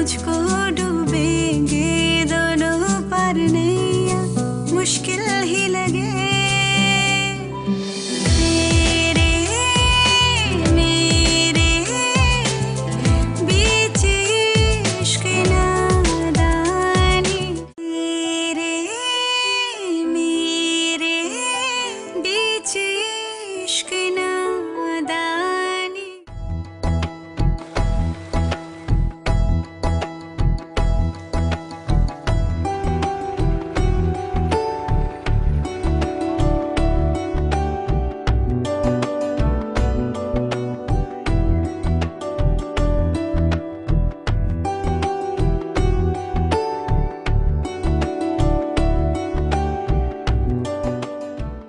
मुझको डूबेंगे दोनों पार नैया, मुश्किल ही लगे तेरे मेरे बीच इश्क नादानी, तेरे मेरे बीच इश्क नादानी।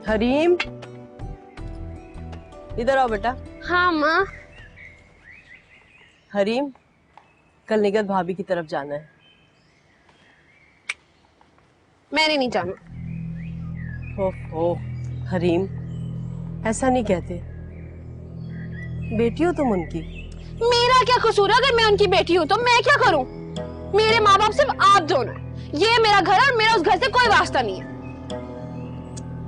हरीम, इधर आओ बेटा। हाँ माँ। हरीम, कल निगत भाभी की तरफ जाना है। मैंने नहीं जाना। ओहो हरीम, ऐसा नहीं कहते, बेटी हो तुम उनकी। मेरा क्या कसूर है? अगर मैं उनकी बेटी हूँ तो मैं क्या करूँ? मेरे माँ बाप सिर्फ आप दोनों हैं। ये मेरा घर है और मेरा उस घर से कोई वास्ता नहीं है।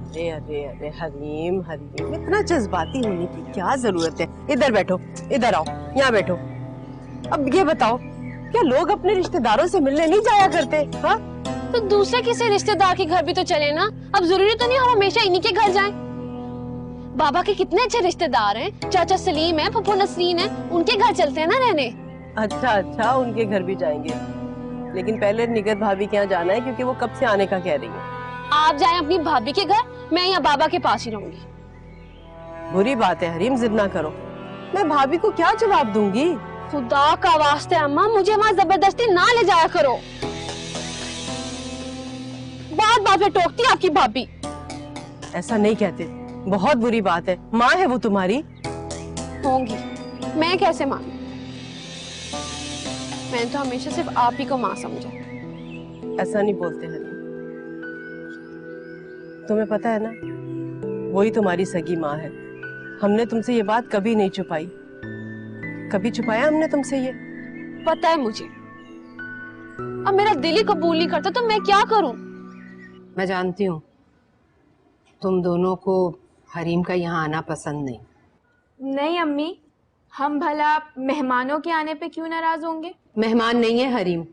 अरे अरे अरे हरीम हरीम, इतना जज्बाती होने की क्या जरूरत है? इधर बैठो, इधर आओ, यहाँ बैठो। अब ये बताओ, क्या लोग अपने रिश्तेदारों से मिलने नहीं जाया करते? हाँ, तो दूसरे किसी रिश्तेदार के घर भी तो चले ना। अब जरूरी तो नहीं हम हमेशा इन्हीं के घर जाएं। बाबा के कितने अच्छे रिश्तेदार हैं, चाचा सलीम है, फूफू नसरीन है, उनके घर चलते हैं ना रहने। अच्छा अच्छा, उनके घर भी जाएंगे, लेकिन पहले निगत भाभी के यहाँ जाना है क्योंकि वो कब से आने का कह रही है। आप जाएं अपनी भाभी के घर, मैं यहाँ बाबा के पास ही रहूंगी। बुरी बात है हरीम, जिद ना करो। मैं भाभी को क्या जवाब दूंगी? खुदा का वास्ते अम्मा, मुझे वहाँ जबरदस्ती ना ले जाया करो। बात बात में टोकती है आपकी भाभी। ऐसा नहीं कहते, बहुत बुरी बात है। माँ है वो तुम्हारी। होंगी, मैं कैसे मानूं? मैंने तो हमेशा सिर्फ आप ही को माँ समझा। ऐसा नहीं बोलते हरीम, तुम्हें पता है ना, वही तुम्हारी सगी माँ है। हमने तुमसे ये बात कभी नहीं छुपाई। कभी छुपाया हमने तुमसे ये? पता है मुझे। अब मेरा दिल ही कबूल नहीं करता तो मैं क्या करूं? मैं जानती हूँ तुम दोनों को हरीम का यहाँ आना पसंद नहीं। नहीं अम्मी, हम भला मेहमानों के आने पे क्यों नाराज होंगे? मेहमान नहीं है हरीम,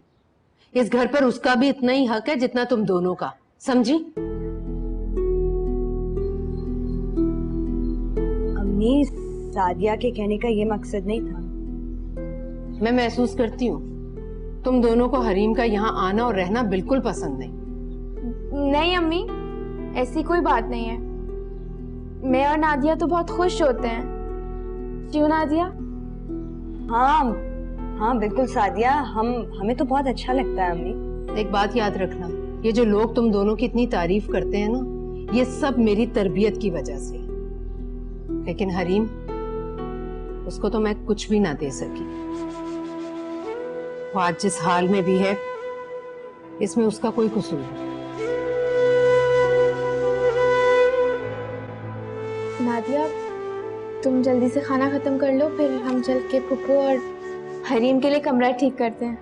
इस घर पर उसका भी इतना ही हक है जितना तुम दोनों का, समझी? अम्मी, सादिया के कहने का ये मकसद नहीं था। मैं महसूस करती हूँ तुम दोनों को हरीम का यहाँ आना और रहना बिल्कुल पसंद नहीं। नहीं अम्मी, ऐसी कोई बात नहीं है। मैं और नादिया तो बहुत खुश होते हैं। क्यों नादिया? हाँ हाँ बिल्कुल सादिया, हमें तो बहुत अच्छा लगता है अम्मी। एक बात याद रखना, ये जो लोग तुम दोनों की इतनी तारीफ करते हैं ना, ये सब मेरी तरबियत की वजह से। लेकिन हरीम, उसको तो मैं कुछ भी ना दे सकी। वो आज जिस हाल में भी है, इसमें उसका कोई कसूर नहीं। नादिया, तुम जल्दी से खाना खत्म कर लो, फिर हम चल के फुप्पू और हरीम के लिए कमरा ठीक करते हैं।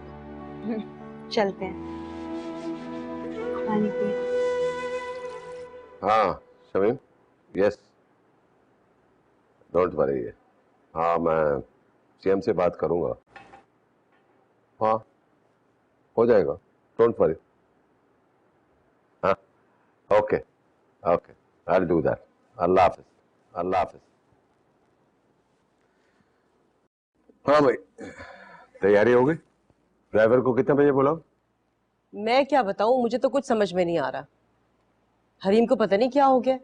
चलते हैं। पानी पिए। हाँ शमीम, यस, डोंट वरी। हाँ, मैं सीएम से बात करूंगा। हाँ, हो जाएगा, डोंट वरी। हाँ, okay okay, I will do that. अल्लाह हाफिज, अल्लाह हाफिज। हाँ भाई, तैयारी हो गई? ड्राइवर को कितने बजे बुलाऊं? मैं क्या बताऊं, मुझे तो कुछ समझ में नहीं आ रहा। हरीम को पता नहीं क्या हो गया।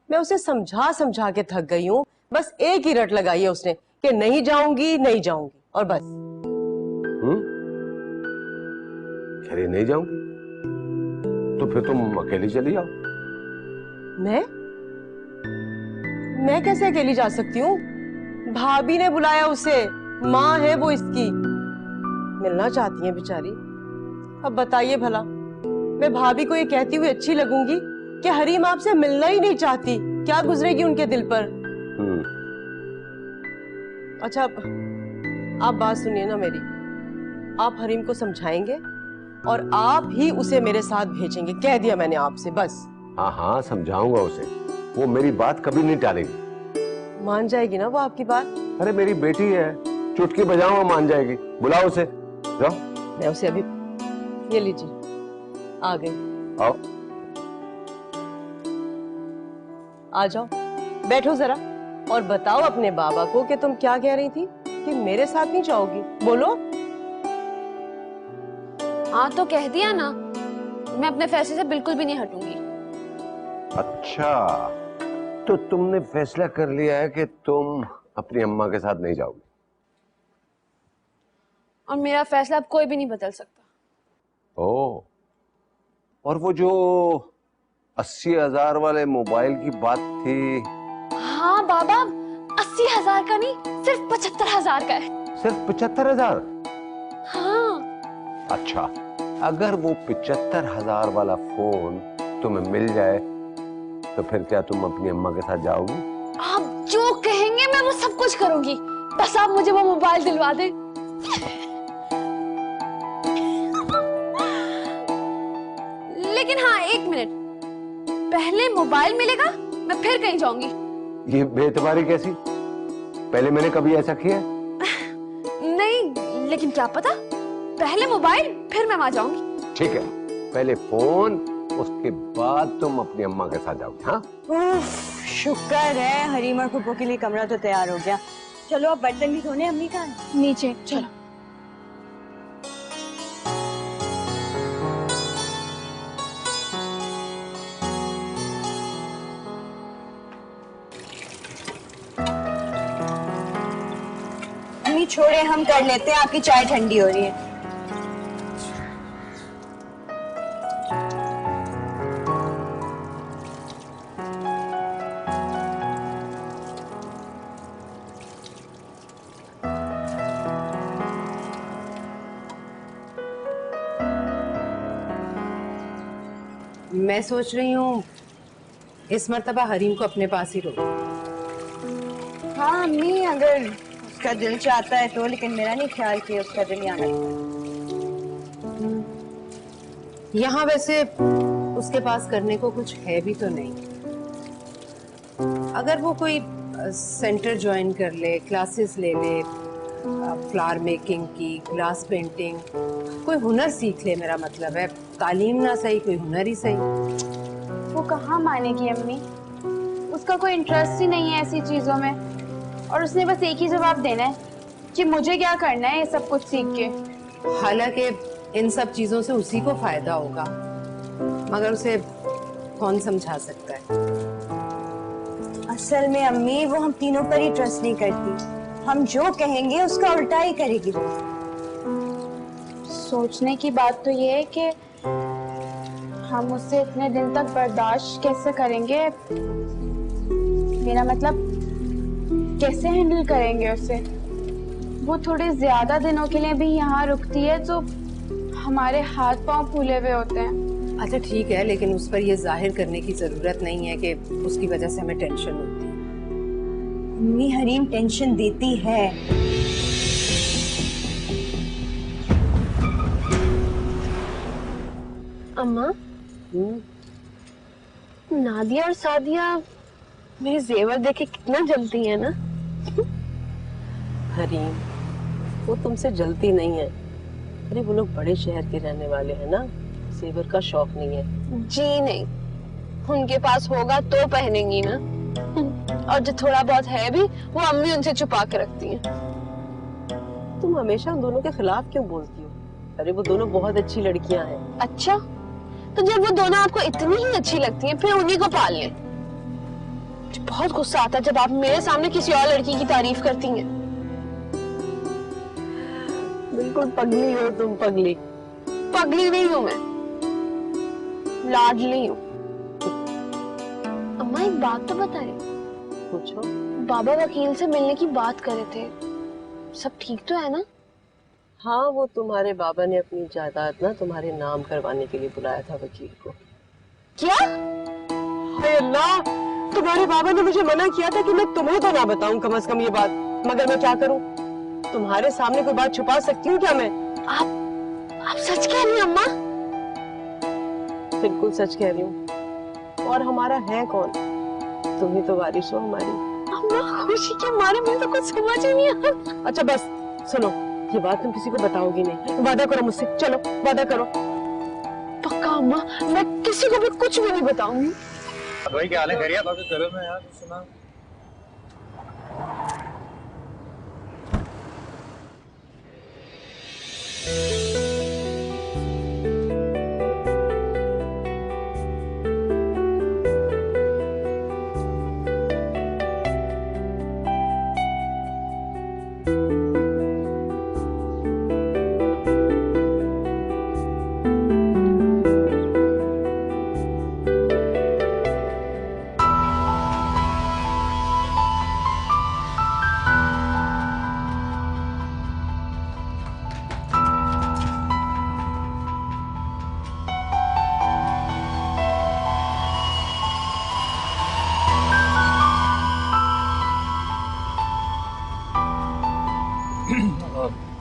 मैं उसे समझा समझा के थक गई हूँ। बस एक ही रट लगाई है उसने कि नहीं जाऊंगी नहीं जाऊंगी, और बस। अरे नहीं जाऊंगी तो फिर तुम अकेली चली जाओ। मैं कैसे अकेली जा सकती हूँ? भाभी ने बुलाया उसे, माँ है वो इसकी, मिलना चाहती है बेचारी। अब बताइए भला, मैं भाभी को ये कहती हुई अच्छी लगूंगी कि हरीम आपसे मिलना ही नहीं चाहती? क्या गुजरेगी उनके दिल पर? अच्छा, आप बात सुनिए ना मेरी। आप हरीम को समझाएंगे और आप ही उसे मेरे साथ भेजेंगे। कह दिया मैंने आपसे, बस। हाँ हाँ, समझाऊंगा उसे, वो मेरी बात कभी नहीं टालेगी। मान जाएगी ना वो आपकी बात? अरे मेरी बेटी है, चुटकी बजाओ वो मान जाएगी। बुलाओ उसे, जाओ। मैं उसे अभी, ये लीजिए, आ गई। आओ। आ जाओ, बैठो जरा और बताओ अपने बाबा को कि तुम क्या कह रही थी कि मेरे साथ नहीं जाओगी। बोलो। हाँ तो कह दिया ना, मैं अपने फैसले से बिल्कुल भी नहीं हटूंगी। अच्छा, तो तुमने फैसला कर लिया है कि तुम अपनी अम्मा के साथ नहीं जाओगी? और मेरा फैसला अब कोई भी नहीं बदल सकता। ओ, और वो जो 80,000 वाले मोबाइल की बात थी? हाँ बाबा, 80,000 का नहीं, सिर्फ 75,000 का है। सिर्फ 75,000? हाँ। अच्छा, अगर वो 75,000 वाला फोन तुम्हें मिल जाए तो फिर क्या तुम अपनी अम्मा के साथ जाओगी? आप जो कहेंगे मैं वो सब कुछ करूंगी, बस आप मुझे वो मोबाइल दिलवा दें। लेकिन हाँ, 1 मिनट, पहले मोबाइल मिलेगा, मैं फिर कहीं जाऊंगी। ये बेतबारी कैसी? पहले मैंने कभी ऐसा किया? नहीं, लेकिन क्या पता, पहले मोबाइल फिर मैं वहां जाऊंगी। ठीक है, पहले फोन, उसके बाद तुम अपनी अम्मा के साथ जाओगे। हाँ? उफ, शुक्र है हरीम और फुप्पो के लिए कमरा तो तैयार हो गया। चलो अब बर्तन भी धोने, अम्मी का नीचे चलो। अम्मी छोड़े, हम कर लेते हैं, आपकी चाय ठंडी हो रही है। मैं सोच रही हूँ इस मर्तबा हरीम को अपने पास ही रोक। हाँ अम्मी, अगर उसका दिल चाहता है तो, लेकिन मेरा नहीं ख्याल कि उसका दिल यहाँ है। यहाँ वैसे उसके पास करने को कुछ है भी तो नहीं। अगर वो कोई सेंटर ज्वाइन कर ले, क्लासेस ले ले, फ्लावर मेकिंग की, ग्लास पेंटिंग, कोई हुनर सीख ले, मेरा मतलब है, तालीम ना सही, कोई हुनर ही सही। वो कहाँ मानेगी अम्मी, उसका कोई इंटरेस्ट ही नहीं है ऐसी चीजों में, और उसने बस एक ही जवाब देना है कि मुझे क्या करना है ये सब कुछ सीख के। हालांकि इन सब चीजों से उसी को फायदा होगा, मगर उसे कौन समझा सकता है। असल में अम्मी, वो हम तीनों पर ही ट्रस्ट नहीं करती। हम जो कहेंगे उसका उल्टा ही करेगी। सोचने की बात तो ये है कि हम उससे इतने दिन तक बर्दाश्त कैसे करेंगे, मेरा मतलब कैसे हैंडल करेंगे उसे। वो थोड़े ज्यादा दिनों के लिए भी यहाँ रुकती है तो हमारे हाथ पांव फूले हुए होते हैं। अच्छा ठीक है, लेकिन उस पर यह जाहिर करने की जरूरत नहीं है कि उसकी वजह से हमें टेंशन होती है। अम्मी, हरीम टेंशन देती है। अम्मा, नादिया और सादिया मेरे जेवर देखे कितना जलती है ना। हरीम, वो तुमसे जलती नहीं है। अरे वो लोग बड़े शहर के रहने वाले हैं ना, जेवर का शौक नहीं है। जी नहीं, उनके पास होगा तो पहनेंगी ना, और जो थोड़ा बहुत है भी वो अम्मी उनसे छुपा के रखती हैं। तुम हमेशा उन दोनों के खिलाफ क्यों बोलती हो? अरे वो दोनों बहुत अच्छी लड़कियां हैं। अच्छा, तो जब वो दोनों आपको इतनी ही अच्छी लगती हैं, फिर उन्हीं को पाल लें। मुझे बहुत गुस्सा आता है जब आप मेरे सामने किसी और लड़की की तारीफ करती हैं। बिल्कुल पगली हो तुम, पगली। पगली नहीं हूँ मैं, लाडली हूँ। अम्मा एक बात तो बताएं, पूछो। बाबा वकील से मिलने की बात कर रहे थे, सब ठीक तो है ना? हाँ, वो तुम्हारे बाबा ने अपनी जायदाद ना तुम्हारे नाम करवाने के लिए बुलाया था वकील को। क्या? हाय अल्लाह, तुम्हारे बाबा ने मुझे मना किया था कि मैं तुम्हें तो ना बताऊं कम से कम ये बात, मगर मैं क्या करूं? तुम्हारे सामने कोई बात छुपा सकती हूँ क्या मैं? आप सच कह रही हैं अम्मा? बिल्कुल सच कह रही हूँ। और हमारा है कौन? तुम ही तो वारिस हो हमारी। अम्मा खुशी के मारे मुझे तो कुछ समझ ही नहीं आ रहा। अच्छा बस सुनो, ये बात तुम किसी को बताओगी नहीं, वादा करो मुझसे, चलो वादा करो। पक्का अम्मा, मैं किसी को भी कुछ भी नहीं बताऊंगी। भाई क्या हाल है? खैरियत? बाकी करो ना यार, सुना।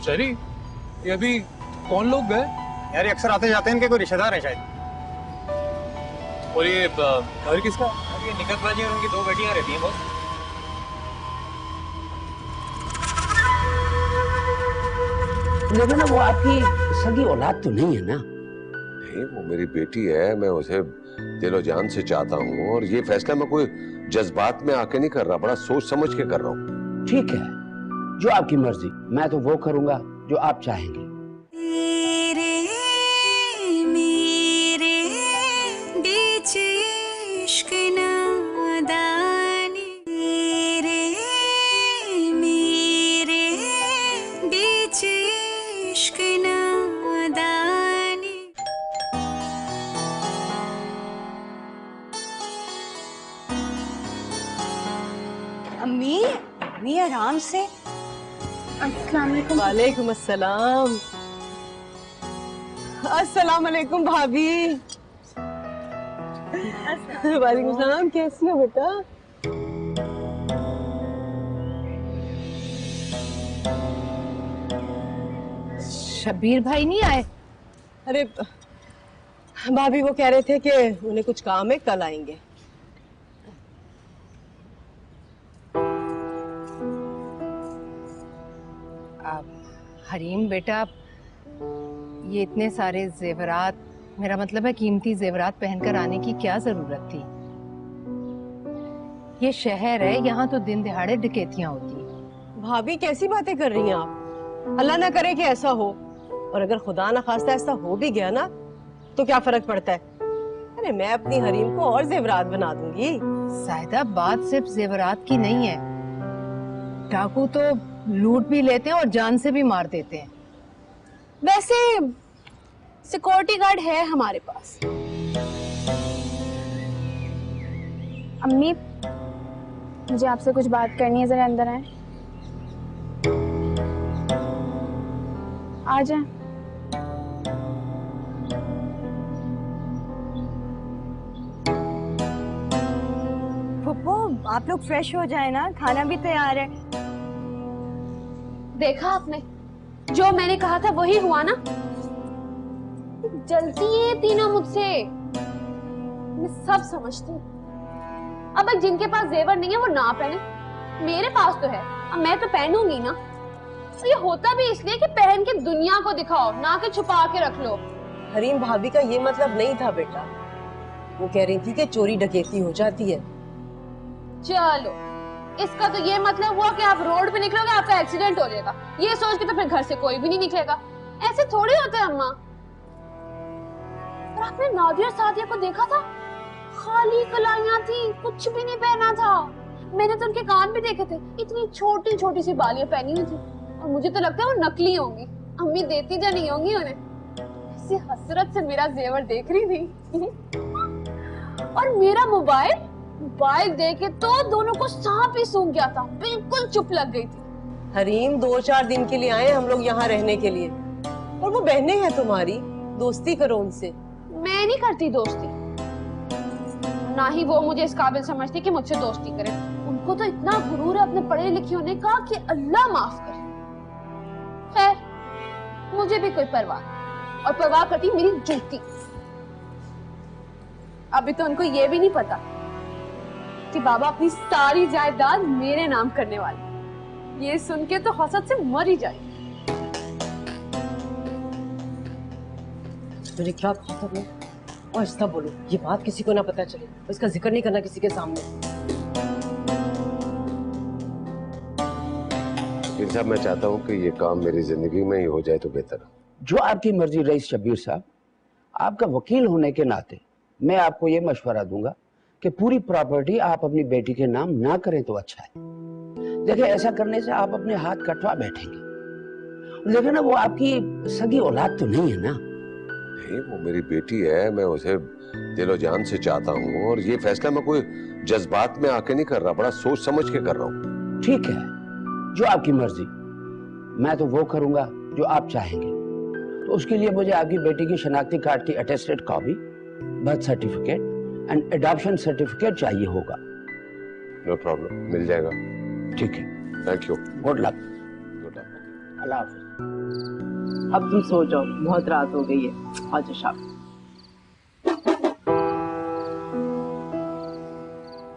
शरी, ये अभी कौन लोग गए? यार ये अक्सर आते जाते हैं, इनके कोई रिश्तेदार है शायद। और ये घर किसका? यार ये निकत बाजी और उनकी 2 बेटियां रहती हैं बस। लेकिन वो आपकी सगी औलाद तो नहीं है ना? नहीं, वो मेरी बेटी है, मैं उसे दिलो जान से चाहता हूँ और ये फैसला मैं कोई जज्बात में आके नहीं कर रहा, बड़ा सोच समझ के कर रहा हूँ। ठीक है, जो आपकी मर्जी, मैं तो वो करूंगा जो आप चाहेंगे। तेरे मेरे बीच इश्क नादानी, तेरे मेरे बीच इश्क नादानी। अम्मी, अम्मी आराम से। अस्सलाम वालेकुम। वालेकुम अस्सलाम। अस्सलाम वालेकुम भाभी। वालेकुम सलाम, कैसी हो बेटा? शब्बीर भाई नहीं आए? अरे भाभी वो कह रहे थे कि उन्हें कुछ काम है, कल आएंगे। हरीम बेटा, ये इतने सारे जेवरात, मेरा मतलब है कीमती जेवरात पहनकर आने की क्या जरूरत थी? ये शहर है, यहाँ तो दिन दिहाड़े डकैतियां होती हैं। भाभी कैसी बातें कर रही हैं आप? अल्लाह ना करे कि ऐसा हो, और अगर खुदा ना खास्ता ऐसा हो भी गया ना तो क्या फर्क पड़ता है? अरे मैं अपनी हरीम को और जेवरात बना दूंगी। सायदा बात सिर्फ जेवरात की नहीं है, डाकू तो लूट भी लेते हैं और जान से भी मार देते हैं। वैसे सिक्योरिटी गार्ड है हमारे पास। अम्मी, मुझे आपसे कुछ बात करनी है, जरा अंदर आए। आ जाए। फुप्पो, आप लोग फ्रेश हो जाए ना, खाना भी तैयार है। देखा आपने, जो मैंने कहा था वही हुआ ना। जलती है तीनों मुझसे, मैं सब समझती हूँ। अब जिनके पास जेवर नहीं है वो ना पहने, मेरे पास तो है, अब मैं तो पहनूंगी ना। तो ये होता भी इसलिए कि पहन के दुनिया को दिखाओ, ना कि छुपा के रख लो। हरीम भाभी का ये मतलब नहीं था बेटा, वो कह रही थी कि चोरी डकैती हो जाती है। चलो, इसका तो ये मतलब हुआ कि आप रोड पे निकलोगे आपका एक्सीडेंट हो जाएगा, ये सोच के तो फिर घर से कोई भी नहीं निकलेगा। ऐसे थोड़ी होते अम्मा। और आपने नादिया और सादिया को देखा था, खाली कलाइयां थी, कुछ भी नहीं पहना था। मैंने तो उनके कान भी देखे थे, इतनी छोटी छोटी सी बालियां पहनी हुई थी, और मुझे तो लगता है वो नकली होंगी, अम्मी देती जा नहीं होंगी उन्हें। ऐसी हसरत से मेरा जेवर देख रही थी। और मेरा मोबाइल देखे तो दोनों को सांप ही सूंघ गया था, बिल्कुल चुप लग गई थी। हरीम 2-4 दिन के लिए आए हम लोग यहाँ रहने के लिए, और वो बहनें हैं तुम्हारी, दोस्ती करो उनसे। मैं नहीं करती दोस्ती, ना ही वो मुझे इस काबिल समझती कि मुझसे दोस्ती करे। उनको तो इतना गुरूर है अपने पढ़े लिखे होने का कि अल्लाह माफ करे। खैर, मुझे भी कोई परवाह नहीं। और परवाह करती मेरी जूती। अभी तो उनको ये भी नहीं पता कि बाबा अपनी सारी जायदाद मेरे नाम करने वाले। ये सुन के तो हसद से मर ही जाए। मेरी क्या खबर है? और इसका बोलो, ये बात किसी को ना पता चले, इसका जिक्र नहीं करना किसी के सामने। वकील साहब, मैं चाहता हूँ कि ये काम मेरी जिंदगी में ही हो जाए तो बेहतर है। जो आपकी मर्जी रईस शब्बीर साहब, आपका वकील होने के नाते मैं आपको ये मशवरा दूंगा कि पूरी प्रॉपर्टी आप अपनी बेटी के नाम ना करें तो अच्छा है। देखिए, ऐसा करने से आप अपने हाथ कटवा बैठेंगे। लेकिन ना, वो आपकी सगी औलाद तो नहीं है ना। नहीं, वो मेरी बेटी है, मैं उसे दिलो जान से चाहता हूँ, और ये फैसला मैं कोई जज्बात में आके नहीं कर रहा, बड़ा सोच समझ के कर रहा हूँ। ठीक है, जो आपकी मर्जी। मैं तो वो करूंगा जो आप चाहेंगे। तो उसके लिए मुझे आपकी बेटी की शनाख्ती कार्ड की attested copy, birth certificate and adoption certificate चाहिए होगा। नो प्रॉब्लम, मिल जाएगा। ठीक है, thank you. Good luck. Good luck. अल्लाह हाफिज। अब तुम सो जाओ, बहुत रात हो गई है। आज शाम।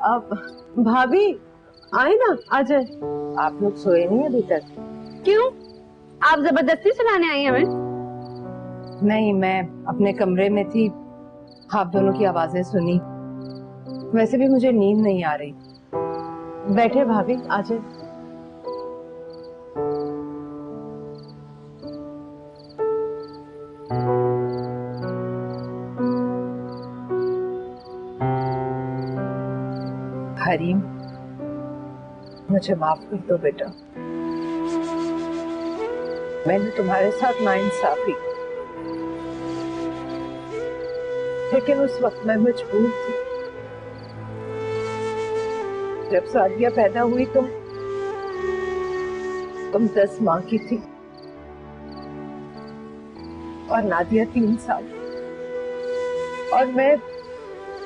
अब भाभी आए ना, आ जाए। आप लोग सोए नहीं अभी तक? क्यों? आप जबरदस्ती सुनाने आई हैं हमें? नहीं, मैं अपने कमरे में थी, आप दोनों की आवाजें सुनी। वैसे भी मुझे नींद नहीं आ रही। बैठे भाभी, आ जाए। हरीम, मुझे माफ कर दो बेटा। मैंने तुम्हारे साथ नाइंसाफी, लेकिन उस वक्त मैं मजबूर थी। जब सादिया पैदा हुई तुम 10 माह की थी और नादिया 3 साल। और मैं,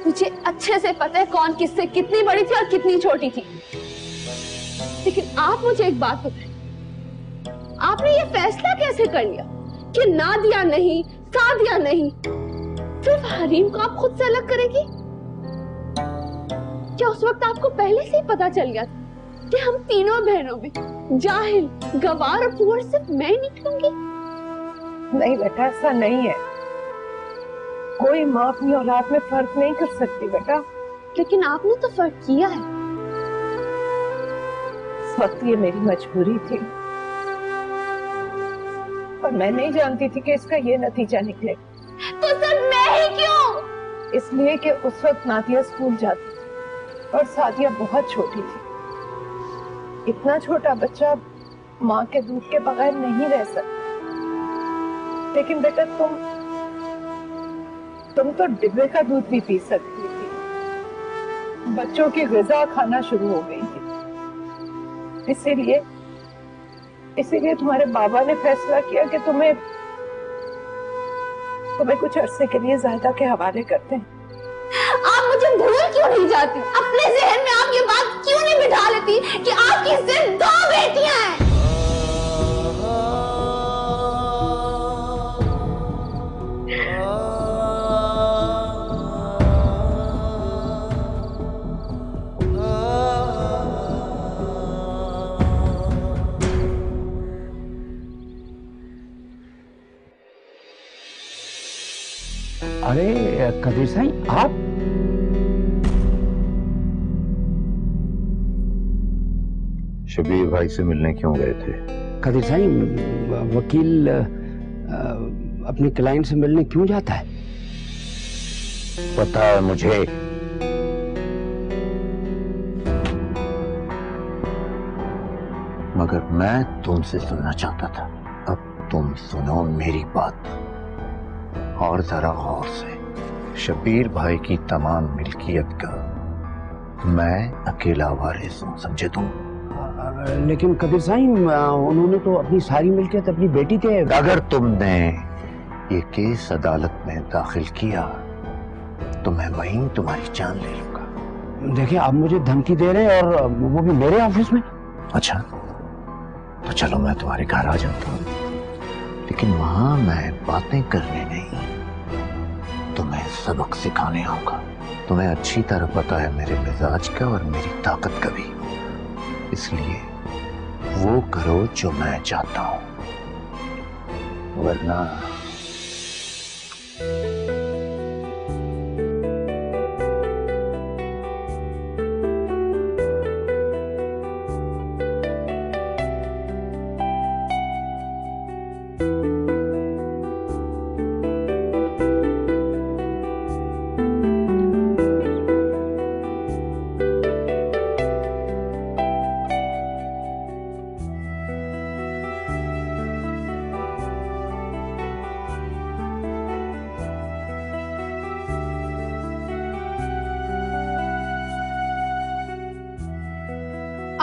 मुझे अच्छे से पता है कौन किससे कितनी बड़ी थी और कितनी छोटी थी। लेकिन आप मुझे एक बात बताएं, आपने ये फैसला कैसे कर लिया कि नादिया नहीं, सादिया नहीं, सिर्फ हरीम को आप खुद से अलग करेगी? क्या उस वक्त आपको पहले से ही पता चल गया था कि हम तीनों बहनों में जाहिल, गवार और पुअर सिर्फ मैं ही निकलूंगी? नहीं बेटा, ऐसा नहीं है। कोई माँ अपनी औलाद में फर्क नहीं कर सकती बेटा। लेकिन आपने तो फर्क किया है। इस वक्त ये मेरी मजबूरी थी और मैं नहीं जानती थी कि इसका ये नतीजा निकले। तो सर मैं ही क्यों? इसलिए कि उस वक्त नादिया स्कूल जाती थी और सादिया बहुत छोटी थी। इतना छोटा बच्चा माँ के दूध के बगैर नहीं रह सकता। लेकिन बेटा, तुम तो डिब्बे का दूध भी पी सकती थी। बच्चों की ग़िज़ा खाना शुरू हो गई थी। इसीलिए तुम्हारे बाबा ने फैसला किया कि तुम्हें कुछ अरसे के लिए ज़ाहिदा के हवाले करते हैं। आप मुझे भूल क्यों नहीं जाती? अपने ज़हन में आप ये बात क्यों नहीं बिठा लेती कि आपकी सिर्फ 2 बेटियां हैं? अरे कबीर साईं, आप? शबीर भाई से मिलने क्यों गए थे? कबीर साईं, वकील अपने क्लाइंट से मिलने क्यों जाता है? पता है मुझे। मगर मैं तुमसे सुनना चाहता था। अब तुम सुनो मेरी बात, और जरा गौर से। शबीर भाई की तमाम मिल्कियत का मैं अकेला वारिस हूं, समझे तुम? लेकिन कबीर साईं, उन्होंने तो अपनी सारी मिल्कियत अपनी बेटी के। अगर तुमने ये केस अदालत में दाखिल किया तो मैं वहीं तुम्हारी जान ले लूंगा। देखिए, आप मुझे धमकी दे रहे हैं, और वो भी मेरे ऑफिस में। अच्छा, तो चलो मैं तुम्हारे घर आ जाता हूँ, लेकिन लेकिन वहां मैं बातें करने नहीं, तुम्हें सबक सिखाने आऊंगा। तुम्हें अच्छी तरह पता है मेरे मिजाज का और मेरी ताकत का भी, इसलिए वो करो जो मैं चाहता हूं, वरना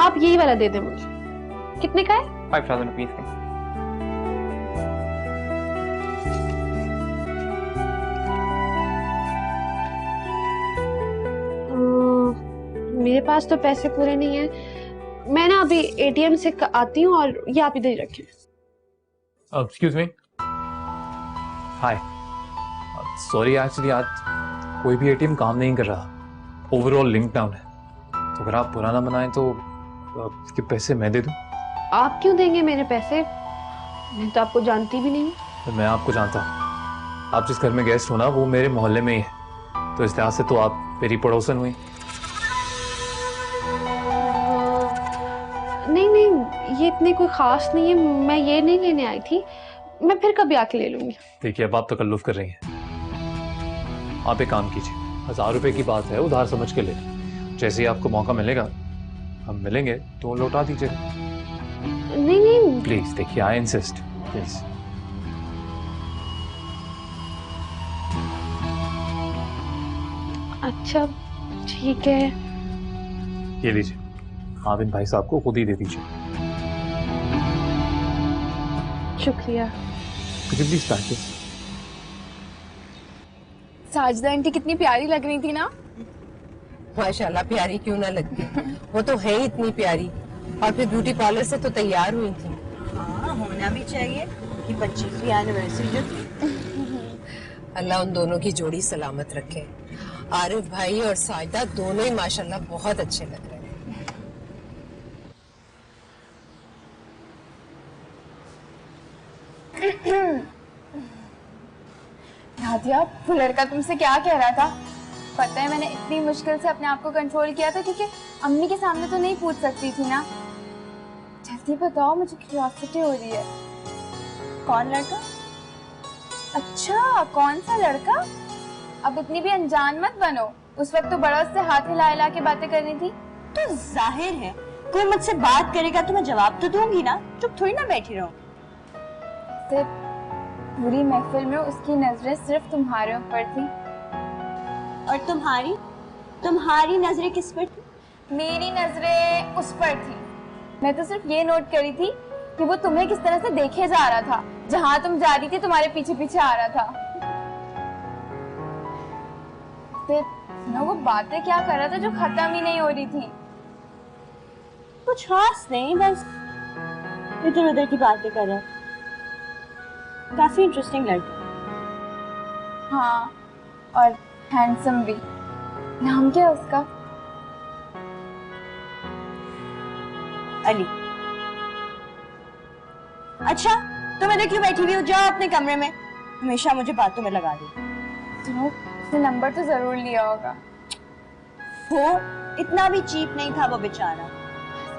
आप यही वाला दे दें मुझे। कितने का है? 5000 रुपीज का। मेरे पास तो पैसे पूरे नहीं है। मैं ना अभी एटीएम से आती हूँ और ये आप इधर ही रखें। Excuse me. Hi, sorry, actually आज कोई भी एटीएम काम नहीं कर रहा, ओवरऑल लिंक डाउन है। तो अगर आप पुराना बनाएं तो इसके पैसे मैं दे दूं? आप क्यों देंगे मेरे पैसे? मैं तो आपको जानती भी नहीं। मैं आपको जानता हूँ, आप जिस घर में गेस्ट हो ना वो मेरे मोहल्ले में ही है, तो इस लिहाज से तो आप मेरी पड़ोसन हुई। नहीं, ये इतनी कोई खास नहीं है। मैं ये नहीं लेने आई थी, मैं फिर कभी आके ले लूंगी। देखिए, अब आप तकल्लुफ कर रही हैं। आप एक काम कीजिए, 1000 रुपए की बात है, उधार समझ के ले लें। जैसे ही आपको मौका मिलेगा हम मिलेंगे तो लौटा दीजिएगा। नहीं प्लीज, देखिए, आई इंसिस्ट, प्लीज। अच्छा ठीक है। ये लीजिए, आप इन भाई साहब को खुद ही दे दीजिए। शुक्रिया। Could you please pack this? Sajida aunty कितनी प्यारी लग रही थी ना। माशाल्लाह, प्यारी क्यों ना लगती, वो तो है ही इतनी प्यारी। और फिर ब्यूटी पार्लर से तो तैयार हुई थी। हाँ, होना भी चाहिए कि 25वीं एनिवर्सरी जो थी। अल्लाह उन दोनों की जोड़ी सलामत रखे। आरिफ भाई और साजिदा दोनों ही माशाल्लाह बहुत अच्छे लग रहे हैं। नादिया, वो लड़का तुमसे क्या कह रहा था? पता है, मैंने इतनी मुश्किल से अपने आप को कंट्रोल किया था क्योंकि अम्मी के सामने तो नहीं पूछ सकती थी ना। जल्दी बताओ, मुझे क्यूरियोसिटी हो रही है। कौन लड़का? अच्छा, कौन सा लड़का? अब इतनी भी अनजान मत बनो। उस वक्त तो बड़ा उससे हाथ हिला हिला के बातें करनी थी। तो जाहिर है कोई मुझसे बात करेगा तो मैं जवाब तो दूंगी ना, चुप थोड़ी ना बैठी रहूं। पूरी महफिल में उसकी नजरें सिर्फ तुम्हारे ऊपर थी। और तुम्हारी नजरें किस पर थी? मेरी नजरें उस पर थी। मैं तो सिर्फ ये नोट करी थी कि वो तुम्हें किस तरह से देखे जा रहा था। जहां तुम जा रही थी तुम्हारे पीछे पीछे आ रहा था। ना वो बातें क्या कर रहा था जो खत्म ही नहीं हो रही थी। कुछ खास नहीं, बस इधर उधर की बातें कर रहा है। काफी इंटरेस्टिंग लड़का। हाँ, और हैंडसम भी। नाम क्या है उसका? अली। अच्छा, तुम इधर क्यों बैठी हुई हो? जाओ अपने कमरे में, हमेशा मुझे बातों में लगा दो। सुनो, उसने नंबर तो जरूर लिया होगा। वो इतना भी चीप नहीं था वो बेचारा।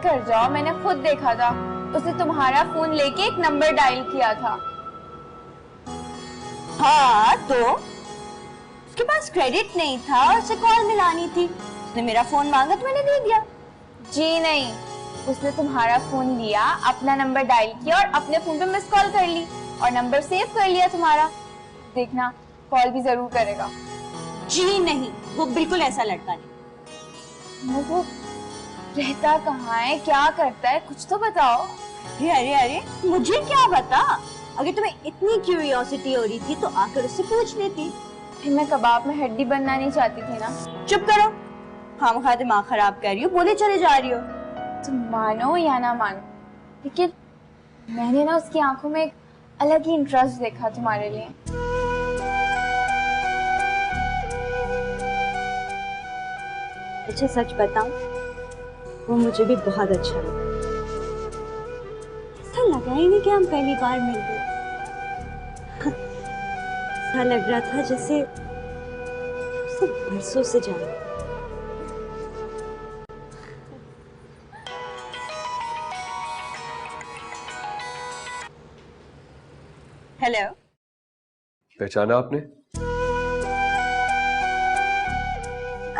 कर जाओ, मैंने खुद देखा था। उसने तुम्हारा फोन लेके एक नंबर डायल किया था। हाँ, तो उसके पास क्रेडिट नहीं था और उसे कॉल मिलानी थी। उसने मेरा फोन मांगा तो मैंने दे दिया। जी नहीं, उसने तुम्हारा फोन लिया, अपना नंबर डायल किया और अपने फोन पे मिस कॉल कर ली और नंबर सेव कर लिया तुम्हारा। देखना, कॉल भी जरूर करेगा। जी नहीं, वो बिल्कुल ऐसा लड़का नहीं। वो रहता कहाँ है, क्या करता है, कुछ तो बताओ। अरे मुझे क्या बता? अगर तुम्हें इतनी क्यूरियोसिटी हो रही थी तो आकर उससे पूछ लेती। फिर मैं कबाब में हड्डी बनना नहीं चाहती थी ना। चुप करो, खामखा दिमाग खराब कर रही हो, बोले चले जा रही हो। तुम मानो या ना मानो, लेकिन मैंने ना उसकी आंखों में एक अलग ही इंटरेस्ट देखा तुम्हारे लिए। अच्छा सच बताऊं, वो मुझे भी बहुत अच्छा लगा। ऐसा लगा ही नहीं कि हम पहली बार मिल गए। ऐसा लग रहा था जैसे उसे बरसों से जाना। हेलो, पहचाना आपने?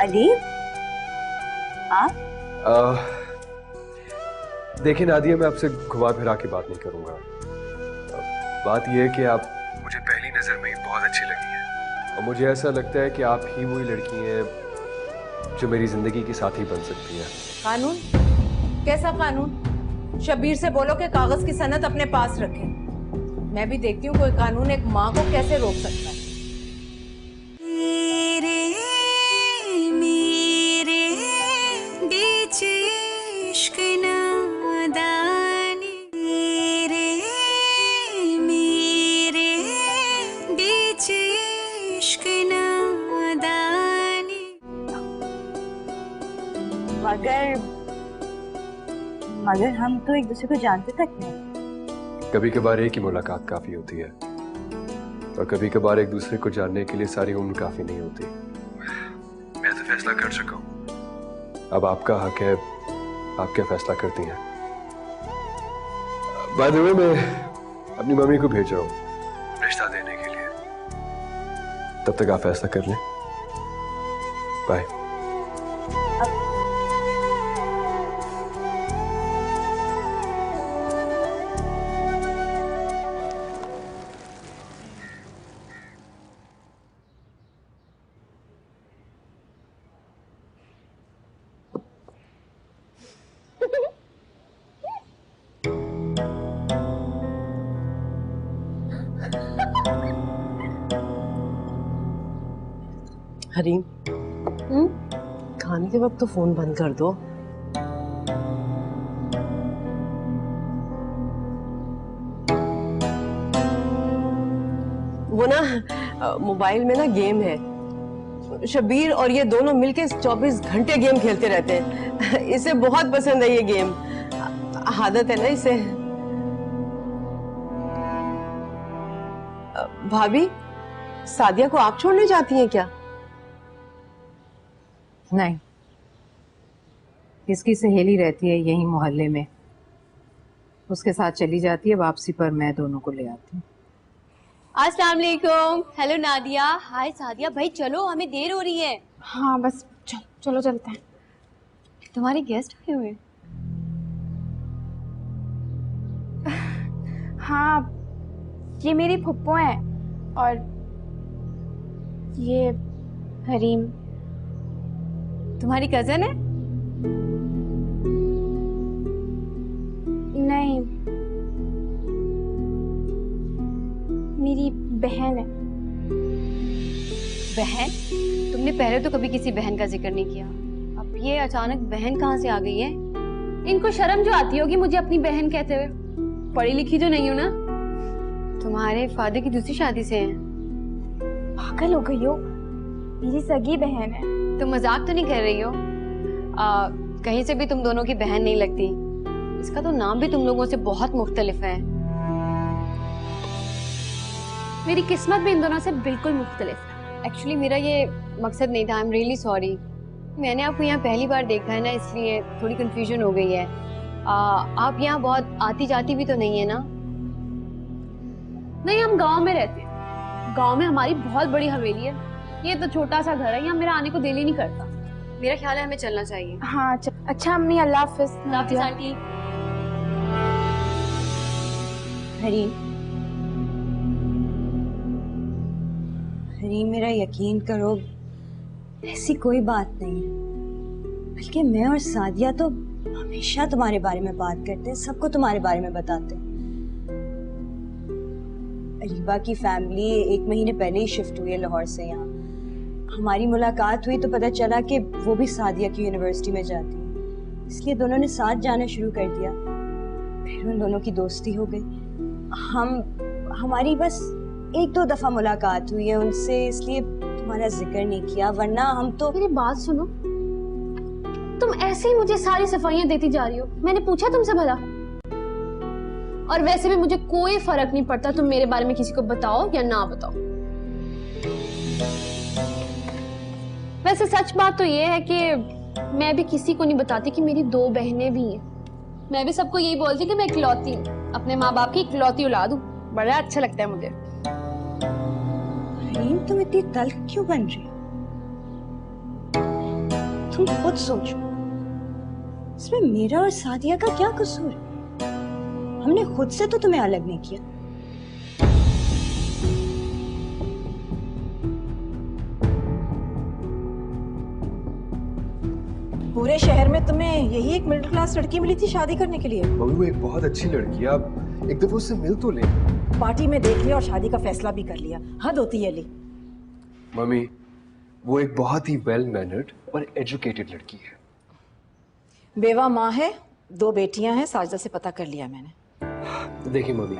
अली, आप? देखिए नादिया, मैं आपसे घुमा फिरा के बात नहीं करूंगा। बात यह है कि आप मुझे पहली नजर में ही बहुत अच्छी लगी हैं और मुझे ऐसा लगता है कि आप ही वही लड़की हैं जो मेरी जिंदगी की साथी बन सकती है। कानून? कैसा कानून? शबीर से बोलो कि कागज की सनद अपने पास रखे। मैं भी देखती हूँ कोई कानून एक माँ को कैसे रोक सकता है। तेरे मेरे बीच इश्क नादानी, तेरे मेरे बीच इश्क नादानी। मगर हम तो एक दूसरे को जानते तक नहीं। कभी कभार एक ही मुलाकात काफी होती है और कभी कभार एक दूसरे को जानने के लिए सारी उम्र काफी नहीं होती। मैं तो फैसला कर चुका हूँ, अब आपका हक है, आप क्या फैसला करती हैं। बाय द वे, मैं अपनी मम्मी को भेज रहा हूँ रिश्ता देने के लिए, तब तक आप फैसला कर लें। बाय। हरीम, खाने के वक्त तो फोन बंद कर दो। वो ना मोबाइल में ना गेम है, शबीर और ये दोनों मिलके 24 घंटे गेम खेलते रहते हैं। इसे बहुत पसंद है ये गेम, आदत है ना इसे। भाभी, सादिया को आप छोड़ने जाती हैं क्या? नहीं, इसकी सहेली रहती है यहीं मोहल्ले में, उसके साथ चली जाती है। वापसी पर मैं दोनों को ले आती हूँ। अस्सलाम वालेकुम। हेलो नादिया। हाय सादिया। भाई चलो, हमें देर हो रही है। हाँ बस चलो चलते हैं। तुम्हारे गेस्ट आए हुए? हाँ, ये मेरी फुप्पो हैं और ये हरीम। तुम्हारी कजन है? नहीं, मेरी बहन है। बहन? तुमने पहले तो कभी किसी बहन का जिक्र नहीं किया, अब ये अचानक बहन कहाँ से आ गई है? इनको शर्म जो आती होगी मुझे अपनी बहन कहते हुए। पढ़ी लिखी तो नहीं हूँ ना। तुम्हारे फादर की दूसरी शादी से हैं? पागल हो गई हो, मेरी सगी बहन है। तुम मजाक तो नहीं कर रही हो? कहीं से भी तुम दोनों की बहन नहीं लगती। इसका तो नाम भी तुम लोगों से बहुत मुख्तलिफ है। मेरी किस्मत भी इन दोनों से बिल्कुल मुख्तलिफ है। एक्चुअली मेरा ये मकसद नहीं था। I am really sorry. मैंने आपको यहाँ पहली बार देखा है ना, इसलिए थोड़ी कंफ्यूजन हो गई है। आप यहाँ बहुत आती जाती भी तो नहीं है ना? नहीं, हम गांव में रहते हैं। गांव में हमारी बहुत बड़ी हवेली है, ये तो छोटा सा घर है, यहाँ मेरा आने को दिल ही नहीं करता। मेरा ख्याल है हमें चलना चाहिए। हाँ अच्छा अम्मी, अल्लाह हाफिज। हाफिज आंटी। हरीम, मेरा यकीन करो, ऐसी कोई बात नहीं है। बल्कि मैं और सादिया तो हमेशा तुम्हारे बारे में बात करते हैं, सबको तुम्हारे बारे में बताते हैं। अरीबा की फैमिली 1 महीने पहले ही शिफ्ट हुई है लाहौर से यहाँ। हमारी मुलाकात हुई तो पता चला कि वो भी सादिया की यूनिवर्सिटी में जाती है, इसलिए दोनों ने साथ जाना शुरू कर दिया। फिर उन दोनों की दोस्ती हो गई। हम हमारी बस 1-2 दफा मुलाकात हुई है उनसे, इसलिए तुम्हारा जिक्र नहीं किया, वरना हम तो। मेरी बात सुनो, तुम ऐसे ही मुझे सारी सफाइयां देती जा रही हो। मैंने पूछा तुमसे भला? और वैसे भी मुझे कोई फर्क नहीं पड़ता तुम मेरे बारे में किसी को बताओ या ना बताओ। वैसे सच बात तो ये है कि मैं भी किसी को नहीं बताती कि मेरी 2 बहनें भी हैं। मैं भी सबको यही बोलती कि मैं इकलौती हूँ, अपने माँ बाप की इकलौती औलाद हूँ। बड़ा अच्छा लगता है मुझे। रीम, तुम इतनी तल्ख क्यों बन रही हो? तुम खुद सोचो, इसमें मेरा और सादिया का क्या कसूर है? हमने खुद से तो तुम्हें अलग नहीं किया। पूरे शहर में तुम्हें यही एक मिडिल क्लास लड़की मिली थी शादी करने के लिए? मम्मी वो एक बहुत अच्छी लड़की है, आप एक दफा उससे मिल तो लें। पार्टी में देख लिया और शादी का फैसला भी कर लिया, हद होती है अली। मम्मी वो एक बहुत ही वेल मैनर्ड और एजुकेटेड लड़की है। बेवा माँ है, 2 बेटियां हैं, साजदा से पता कर लिया मैंने। देखिए मम्मी,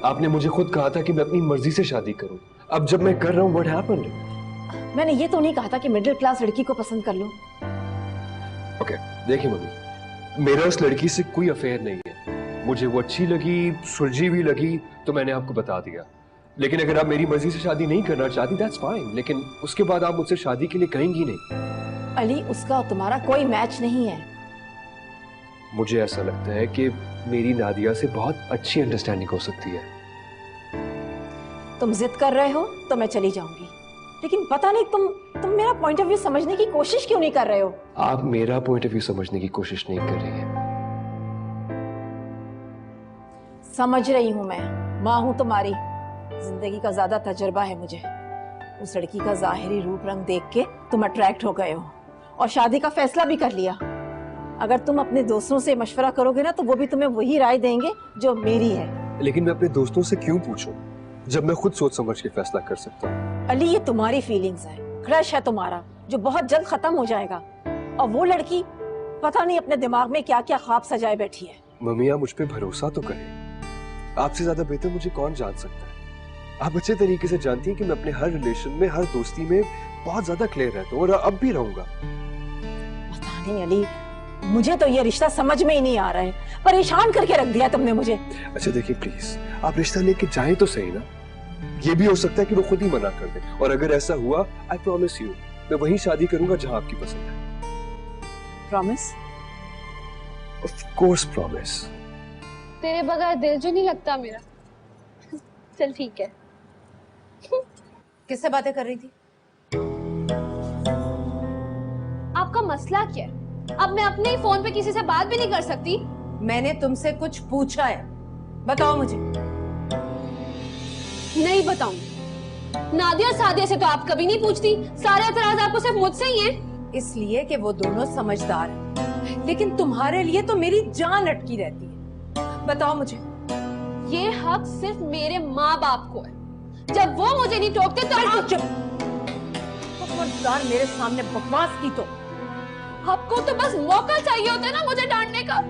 आपने मुझे खुद कहा था कि मैं अपनी मर्जी से शादी करूं। अब जब मैं कर रहा हूं, व्हाट हैपेंड? मैंने ये तो नहीं कहा था कि मिडिल क्लास लड़की को पसंद कर लो। ओके, देखिए मम्मी, मेरा उस लड़की से कोई अफेयर नहीं है। मुझे वो अच्छी लगी, सुलझी भी लगी, तो मैंने आपको बता दिया। लेकिन अगर आप मेरी मर्जी से शादी नहीं करना चाहती, दैट्स फाइन, लेकिन उसके बाद आप मुझसे शादी के लिए कहेंगी नहीं। अली, उसका और तुम्हारा कोई मैच नहीं है। मुझे ऐसा लगता है कि मेरी नादिया से बहुत अच्छी अंडरस्टैंडिंग हो सकती है। तुम जिद कर रहे हो तो मैं चली जाऊंगी, लेकिन पता नहीं तुम मेरा पॉइंट ऑफ व्यू समझने की कोशिश क्यों नहीं कर रहे हो? आप मेरा पॉइंट ऑफ व्यू समझने की कोशिश नहीं कर रही है। समझ रही हूं मैं, माँ हूं तुम्हारी, जिंदगी का ज्यादा तजुर्बा है मुझे। उस लड़की का जाहिरी रूप रंग देख के तुम अट्रैक्ट हो गए हो और शादी का फैसला भी कर लिया। अगर तुम अपने दोस्तों से मशवरा करोगे ना, तो वो भी तुम्हें वही राय देंगे जो मेरी है। लेकिन मैं अपने दोस्तों से क्यों पूछूं, जब मैं खुद सोच समझ के फैसला कर सकता हूँ? अली, ये तुम्हारी फीलिंग्स है, क्रश है तुम्हारा, जो बहुत जल्द खत्म हो जाएगा। और वो लड़की पता नहीं अपने दिमाग में क्या क्या ख्वाब सजाए बैठी है। मम्मी, आप मुझ पे भरोसा तो करें। आपसे ज्यादा बेहतर मुझे कौन जान सकता है? आप अच्छे तरीके से जानती हैं कि मैं अपने हर रिलेशन में, हर दोस्ती में बहुत ज्यादा क्लियर रहता हूँ, और अब भी रहूंगा। पता नहीं अली, मुझे तो ये रिश्ता समझ में ही नहीं आ रहा है। परेशान करके रख दिया तुमने मुझे। अच्छा देखिए प्लीज, आप रिश्ता लेके जाएं तो सही ना। ये भी हो सकता है कि वो खुद ही मना कर दे, और अगर ऐसा हुआ, आई प्रॉमिस यू, मैं वहीं शादी करूंगा जहां आपकी पसंद है। प्रॉमिस? Of course promise. तेरे बगैर दिल जो नहीं लगता मेरा। चल ठीक है। किससे बातें कर रही थी? आपका मसला क्या है? अब मैं अपने ही फोन पे किसी से बात भी नहीं कर सकती? मैंने तुमसे कुछ पूछा है, बताओ मुझे। नहीं बताऊंगी। नादिया और सादिया से तो आप कभी नहीं पूछती, सारे एतराज आपको सिर्फ मुझसे ही हैं। इसलिए कि वो दोनों समझदार हैं, लेकिन तुम्हारे लिए तो मेरी जान अटकी रहती है। बताओ मुझे। ये हक सिर्फ मेरे माँ बाप को है। जब वो मुझे नहीं टोकते तो आप चुप। खबरदार मेरे सामने बकवास की तो। आपको तो बस मौका चाहिए होता है ना मुझे डांटने का।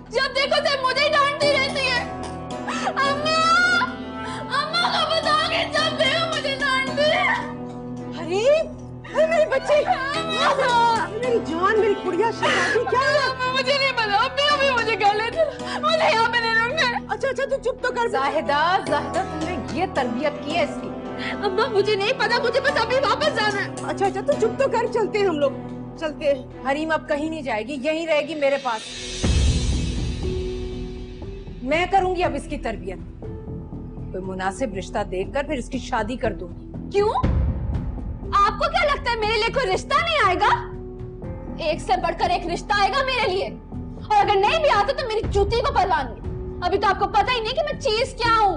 जब देखो सिर्फ मुझे ही डांटती रहती है। अम्मा, अम्मा को बताओगे, जब देखो मुझे डांटती है। अरे मेरी बच्ची, मेरी जान, मेरी कुड़िया, शादी क्या है? मुझे नहीं पता, अभी मुझे कर लेते, मुझे यहाँ पे नहीं रखना। अच्छा तू चुप तो कर। जाहिदा तुमने ये तरबियत की है इसकी? अम्मा मुझे नहीं पता, मुझे बस अभी वापस जाना है। अच्छा तू चुप तो कर, चलते हैं हम लोग, चलते हैं। हरीम अब कहीं नहीं जाएगी, यहीं रहेगी मेरे पास। मैं करूंगी अब इसकी तरबियत। कोई मुनासिब रिश्ता देखकर फिर इसकी शादी कर दूंगी। क्यों? आपको क्या लगता है मेरे लिए कोई रिश्ता नहीं आएगा? एक से बढ़कर एक रिश्ता आएगा मेरे लिए, और अगर नहीं भी आता तो मेरी जूती को परवाह नहीं। अभी तो आपको पता ही नहीं कि मैं चीज क्या हूँ।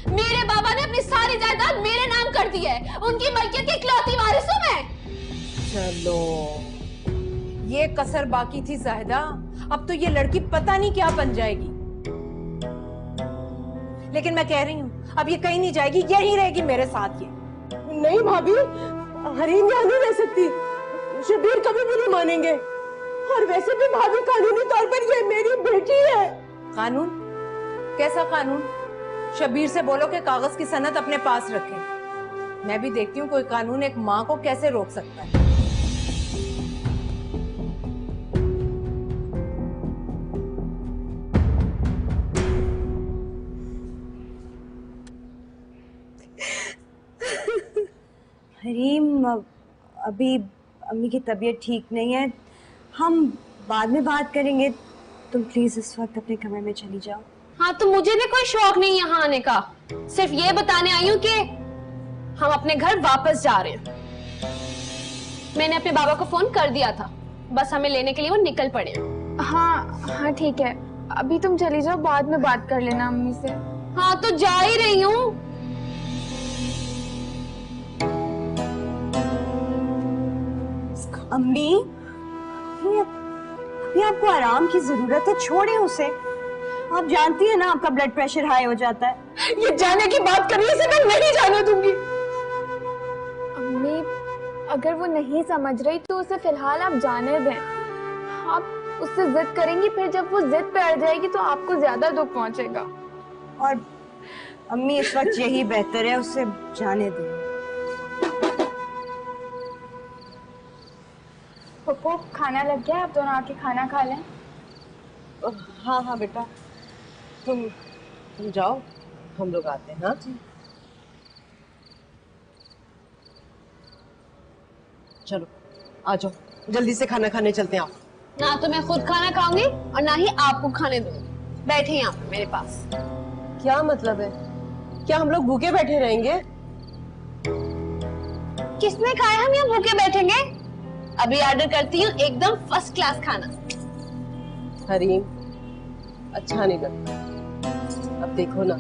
मेरे बाबा ने अपनी सारी जायदाद मेरे नाम कर दी है, उनकी मलकियत की इकलौती वारिस हूं मैं। चलो, ये कसर बाकी थी जाहिदा, अब तो ये लड़की पता नहीं क्या बन जाएगी। लेकिन मैं कह रही हूँ अब ये कहीं नहीं जाएगी, यहीं रहेगी मेरे साथ। ये नहीं भाभी, हरीम यहाँ नहीं रह सकती, शबीर कभी भी नहीं मानेंगे। और वैसे भी भाभी कानूनी तौर पर ये मेरी बेटी है। कानून? कैसा कानून? शबीर से बोलो कि कागज की सनद अपने पास रखे। मैं भी देखती हूँ कोई कानून एक माँ को कैसे रोक सकता है। हरीम, अभी अम्मी की तबीयत ठीक नहीं है, हम बाद में बात करेंगे। तुम प्लीज इस वक्त अपने कमरे में चली जाओ। हाँ, तो मुझे भी कोई शौक नहीं यहाँ आने का, सिर्फ ये बताने आई हूँ कि हम अपने घर वापस जा रहे हैं। मैंने अपने बाबा को फोन कर दिया था, बस हमें लेने के लिए वो निकल पड़े हैं। हाँ हाँ ठीक है, अभी तुम चली जाओ, बाद में बात कर लेना अम्मी से। हाँ तो जा ही रही हूँ। अम्मी, अभी आपको आराम की जरूरत है, छोड़े उसे। आप जानती है ना आपका ब्लड प्रेशर हाई हो जाता है। ये जाने की बात कर रही है, इसे मैं नहीं जाने दूंगी। अम्मी, अगर वो नहीं समझ रही तो उसे फिलहाल आप जाने दें। आप उससे जिद करेंगी, फिर जब वो जिद पे अड़ जाएगी तो आपको ज्यादा दुख पहुंचेगा। और अम्मी इस वक्त यही बेहतर है, उसे जाने दें। पप्पू, खाना लग गया, आप दोनों आके खाना खा लें। हाँ हाँ बेटा, तुम जाओ, हम लोग आते हैं। हाँ चलो आ जाओ, जल्दी से खाना खाने चलते हैं। आप ना तो मैं खुद खाना खाऊंगी और ना ही आपको खाने दूंगी। बैठे यहाँ पे मेरे पास। क्या मतलब है? क्या हम लोग भूखे बैठे रहेंगे? किसने खाया हम यहाँ भूखे बैठेंगे? अभी ऑर्डर करती हूँ एकदम फर्स्ट क्लास खाना। हरीम, अच्छा नहीं लगता। अब देखो ना,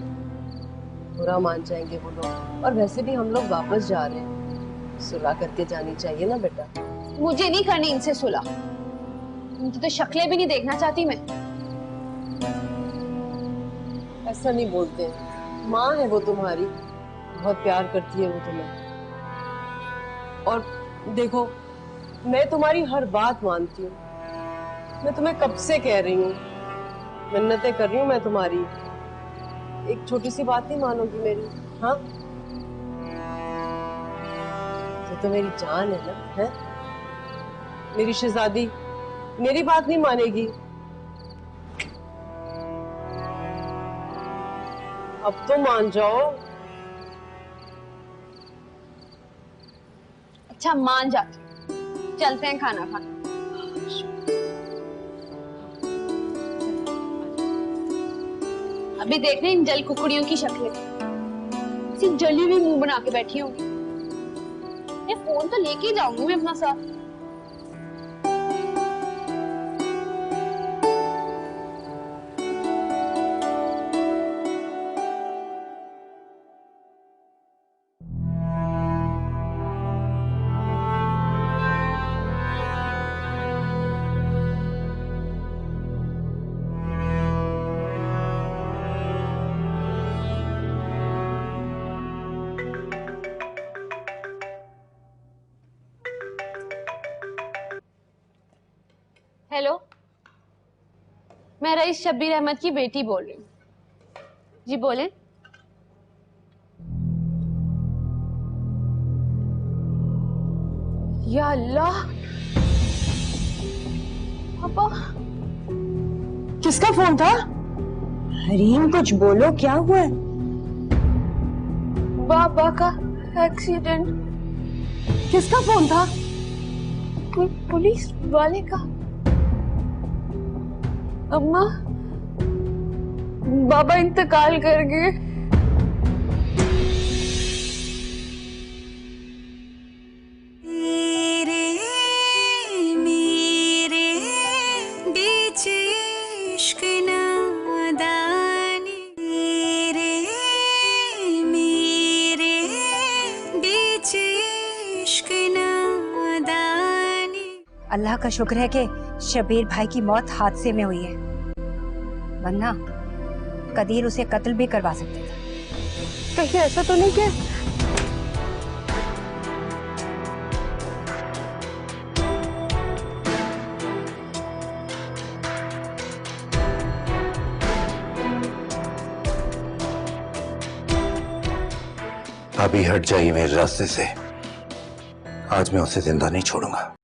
बुरा मान जाएंगे वो लोग, और वैसे भी हम लोग वापस जा रहे हैं, सुलह करके जानी चाहिए ना बेटा। मुझे नहीं करनी इनसे सुलह, उनकी तो शक्लें भी नहीं देखना चाहती मैं। ऐसा नहीं बोलते, माँ है वो तुम्हारी, बहुत प्यार करती है वो तुम्हें। और देखो, मैं तुम्हारी हर बात मानती हूँ, मैं तुम्हें कब से कह रही हूँ, मिन्नतें कर रही हूँ मैं तुम्हारी, एक छोटी सी बात नहीं मानोगी मेरी? हाँ, तो मेरी जान है ना, है मेरी शहजादी, मेरी बात नहीं मानेगी? अब तो मान जाओ। अच्छा मान जाती, चलते हैं खाना खाने। अभी देख रहे इन जल कुकड़ियों की शक्लें, सिर्फ जली हुई मुंह बना के बैठी होंगी। ये फोन तो लेके ही जाऊंगी मैं अपना साथ। हेलो, मैं रईस शब्बीर अहमद की बेटी बोल रही हूँ। जी बोले। या अल्लाह, पापा किसका फोन था? हरीम, कुछ बोलो, क्या हुआ है? बाबा का एक्सीडेंट। किसका फोन था? कोई पुलिस वाले का। अम्मा, बाबा इंतकाल कर गए। तेरे मेरे बीच इश्क नादानी, तेरे मेरे बीच इश्क नादानी। अल्लाह का शुक्र है कि शबीर भाई की मौत हादसे में हुई है, वरना कदीर उसे कत्ल भी करवा सकते थे। कहीं ऐसा तो नहीं कि अभी हट जाइए मेरे रास्ते से। आज मैं उसे जिंदा नहीं छोड़ूंगा।